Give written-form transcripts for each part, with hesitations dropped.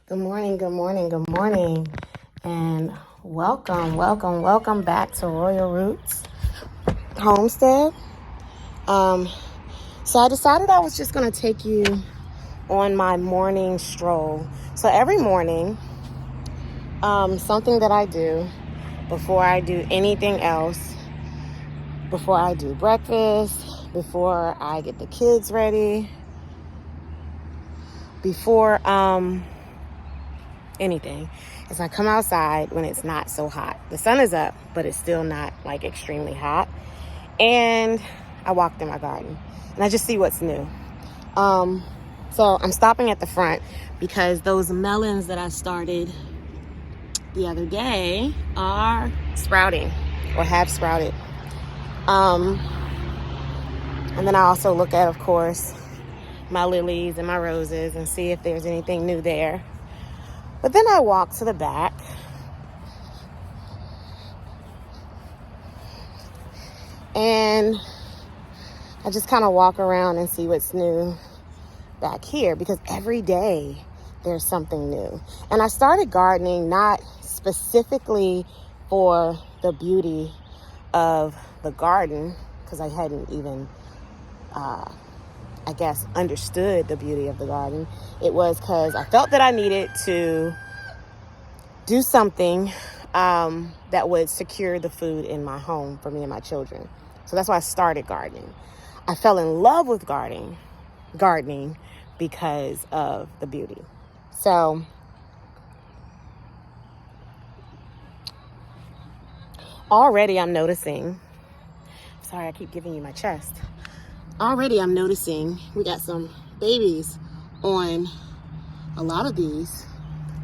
Good morning, good morning, good morning, and welcome back to Royal Roots Homestead. So I decided I was just going to take you on my morning stroll. So every morning, something that I do before I do anything else, before I do breakfast, before I get the kids ready, before anything, is I come outside when it's not so hot. The sun is up, but it's still not like extremely hot. And I walk through my garden and I just see what's new. So I'm stopping at the front because those melons that I started the other day are sprouting or have sprouted. And then I also look at, of course, my lilies and my roses and see if there's anything new there. But then I walk to the back and I just kind of walk around and see what's new back here, because every day there's something new. And I started gardening not specifically for the beauty of the garden, because I hadn't even understood the beauty of the garden. It was because I felt that I needed to do something that would secure the food in my home for me and my children. So that's why I started gardening. I fell in love with gardening because of the beauty. So already I'm noticing, sorry, I keep giving you my chest. Already I'm noticing we got some babies on a lot of these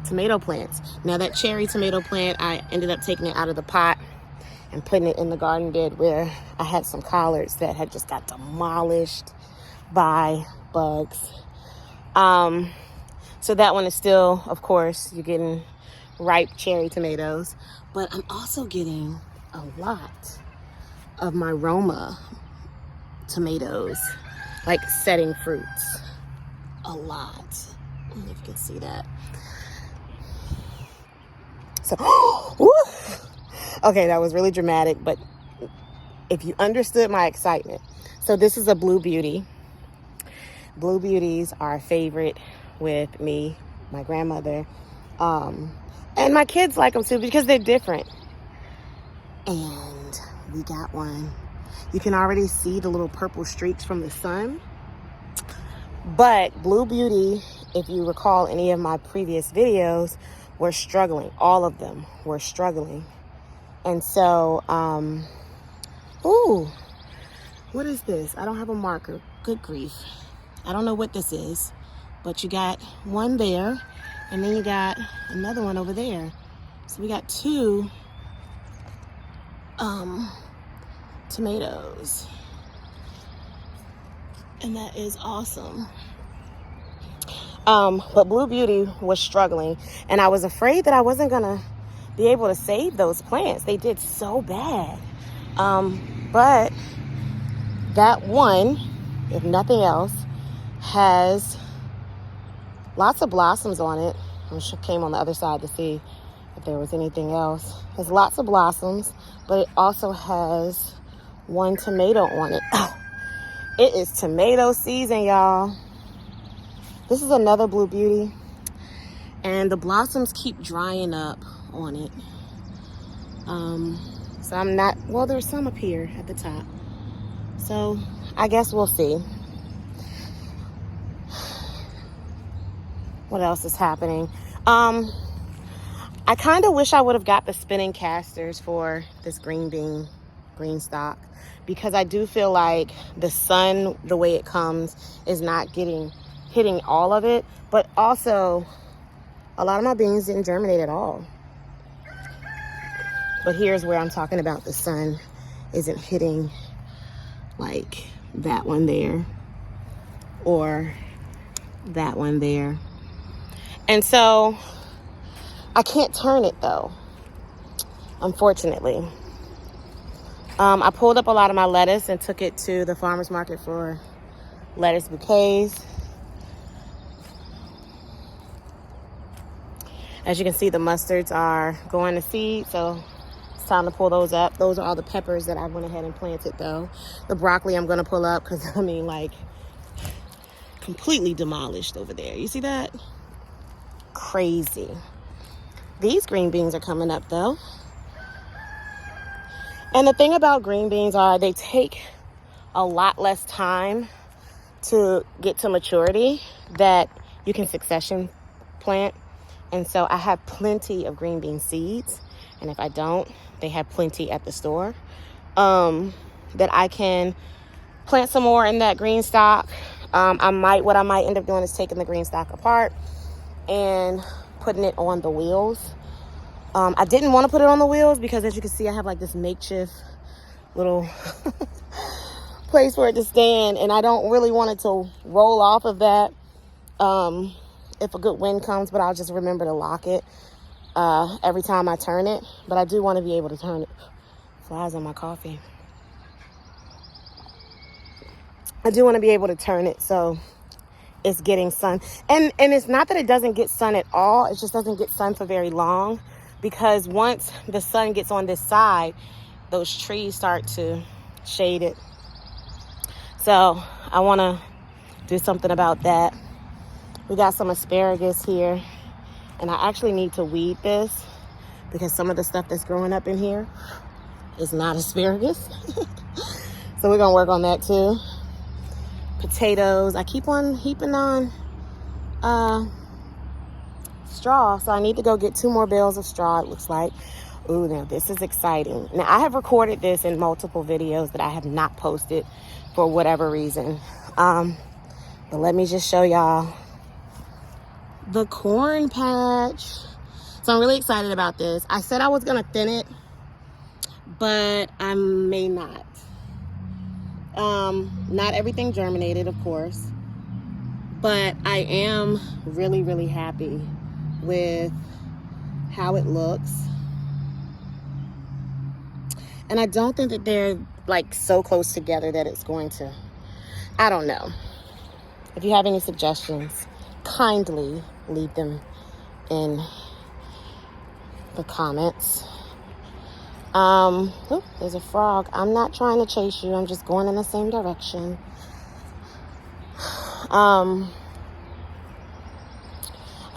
tomato plants. Now that cherry tomato plant, I ended up taking it out of the pot and putting it in the garden bed where I had some collards that had just got demolished by bugs. So that one is still, of course, you're getting ripe cherry tomatoes, but I'm also getting a lot of my Roma tomatoes, like setting fruits. A lot. I don't know if you can see that. So, okay, that was really dramatic, but if you understood my excitement. So this is a blue beauty. Blue beauties are a favorite with me, my grandmother, and my kids like them too because they're different. And we got one. You can already see the little purple streaks from the sun. But Blue Beauty, if you recall any of my previous videos, were struggling. All of them were struggling. And so, what is this? I don't have a marker. Good grief. I don't know what this is. But you got one there, and then you got another one over there. So we got two tomatoes, and that is awesome. But Blue Beauty was struggling, and I was afraid that I wasn't gonna be able to save those plants. They did so bad. But that one, if nothing else, has lots of blossoms on it. I came on the other side to see if there was anything else. There's lots of blossoms, but it also has one tomato on it. It is tomato season, y'all. This is another Blue Beauty, and the blossoms keep drying up on it. So I'm not, well, there's some up here at the top. So I guess we'll see. What else is happening? I kind of wish I would have got the spinning casters for this green stock, because I do feel like the sun, the way it comes, is not hitting all of it. But also, a lot of my beans didn't germinate at all. But here's where I'm talking about the sun isn't hitting, like that one there or that one there. And so I can't turn it though, unfortunately. I pulled up a lot of my lettuce and took it to the farmer's market for lettuce bouquets. As you can see, the mustards are going to seed, so it's time to pull those up. Those are all the peppers that I went ahead and planted, though. The broccoli I'm going to pull up because, I mean, like, completely demolished over there. You see that? Crazy. These green beans are coming up, though. And the thing about green beans are they take a lot less time to get to maturity that you can succession plant. And so I have plenty of green bean seeds. And if I don't, they have plenty at the store that I can plant some more in that green stock. What I might end up doing is taking the green stock apart and putting it on the wheels. I didn't want to put it on the wheels because, as you can see, I have like this makeshift little place for it to stand, and I don't really want it to roll off of that if a good wind comes, but I'll just remember to lock it every time I turn it. But I do want to be able to turn it. Flies on my coffee. I do want to be able to turn it so it's getting sun. And it's not that it doesn't get sun at all. It just doesn't get sun for very long, because once the sun gets on this side, those trees start to shade it. So I want to do something about that. We got some asparagus here, and I actually need to weed this because some of the stuff that's growing up in here is not asparagus. So we're going to work on that too. Potatoes. I keep on heaping on straw, so I need to go get 2 more bales of straw, it looks like. Ooh, now this is exciting. Now, I have recorded this in multiple videos that I have not posted for whatever reason. But let me just show y'all the corn patch. So I'm really excited about this. I said I was gonna thin it, but I may not. Not everything germinated, of course, but I am really, really happy with how it looks. And I don't think that they're like so close together that it's going to, I don't know. If you have any suggestions, kindly leave them in the comments. Oh, there's a frog. I'm not trying to chase you. I'm just going in the same direction. I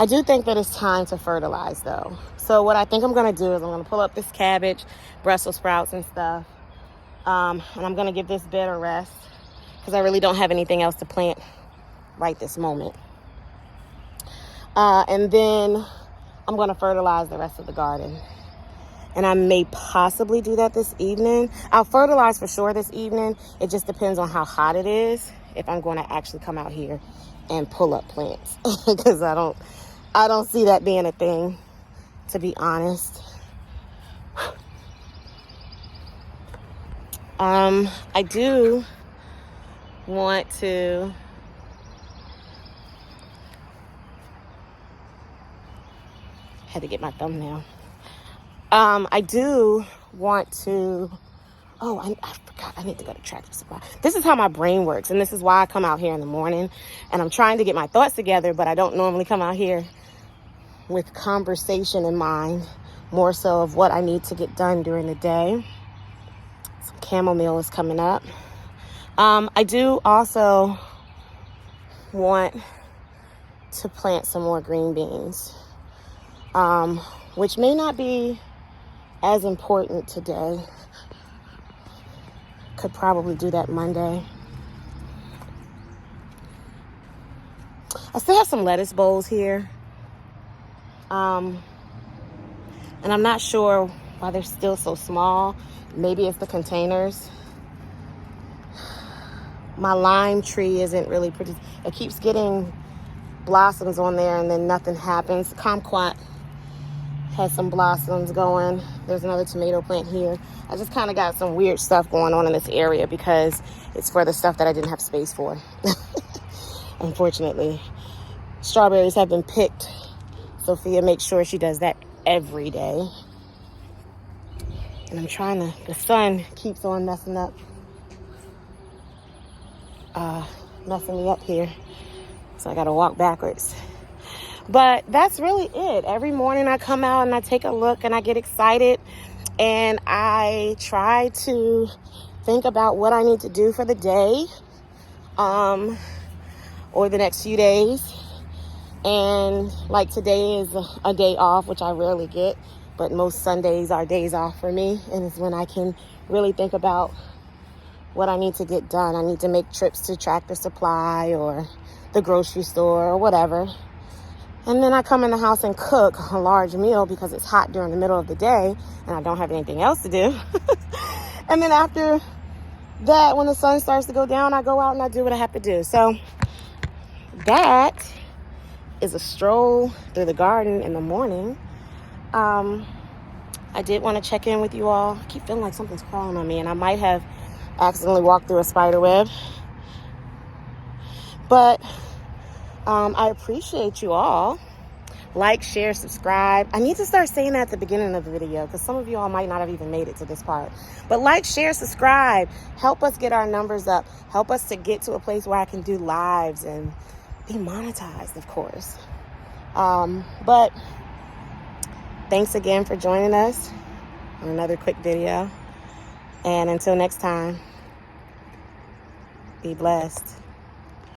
do think that it's time to fertilize, though. So what I think I'm going to do is I'm going to pull up this cabbage, Brussels sprouts and stuff. And I'm going to give this bed a rest because I really don't have anything else to plant right this moment. And then I'm going to fertilize the rest of the garden. And I may possibly do that this evening. I'll fertilize for sure this evening. It just depends on how hot it is, if I'm going to actually come out here and pull up plants. Because I don't see that being a thing, to be honest. I do want to had to get my thumbnail. I do want to, I forgot, I need to go to Tractor Supply. This is how my brain works, and this is why I come out here in the morning, and I'm trying to get my thoughts together, but I don't normally come out here with conversation in mind, more so of what I need to get done during the day. Some chamomile is coming up. I do also want to plant some more green beans, which may not be as important today. Could probably do that Monday. I still have some lettuce bowls here. And I'm not sure why they're still so small. Maybe it's the containers. My lime tree isn't really pretty. It keeps getting blossoms on there and then nothing happens. Kumquat has some blossoms going. There's another tomato plant here. I just kind of got some weird stuff going on in this area because it's for the stuff that I didn't have space for. Unfortunately. Strawberries have been picked. Sophia makes sure she does that every day. And I'm trying to, the sun keeps on messing me up here. So I gotta walk backwards. But that's really it. Every morning I come out and I take a look and I get excited, and I try to think about what I need to do for the day, or the next few days. And like today is a day off, which I rarely get, but most Sundays are days off for me, and it's when I can really think about what I need to get done. I need to make trips to Tractor Supply or the grocery store or whatever. And then I come in the house and cook a large meal because it's hot during the middle of the day and I don't have anything else to do. And then after that, when the sun starts to go down, I go out and I do what I have to do. So that is a stroll through the garden in the morning. I did want to check in with you all. I keep feeling like something's crawling on me, and I might have accidentally walked through a spider web. But I appreciate you all. Like, share, subscribe. I need to start saying that at the beginning of the video because some of you all might not have even made it to this part. But like, share, subscribe. Help us get our numbers up. Help us to get to a place where I can do lives and be monetized, of course. But thanks again for joining us on another quick video. And until next time, be blessed.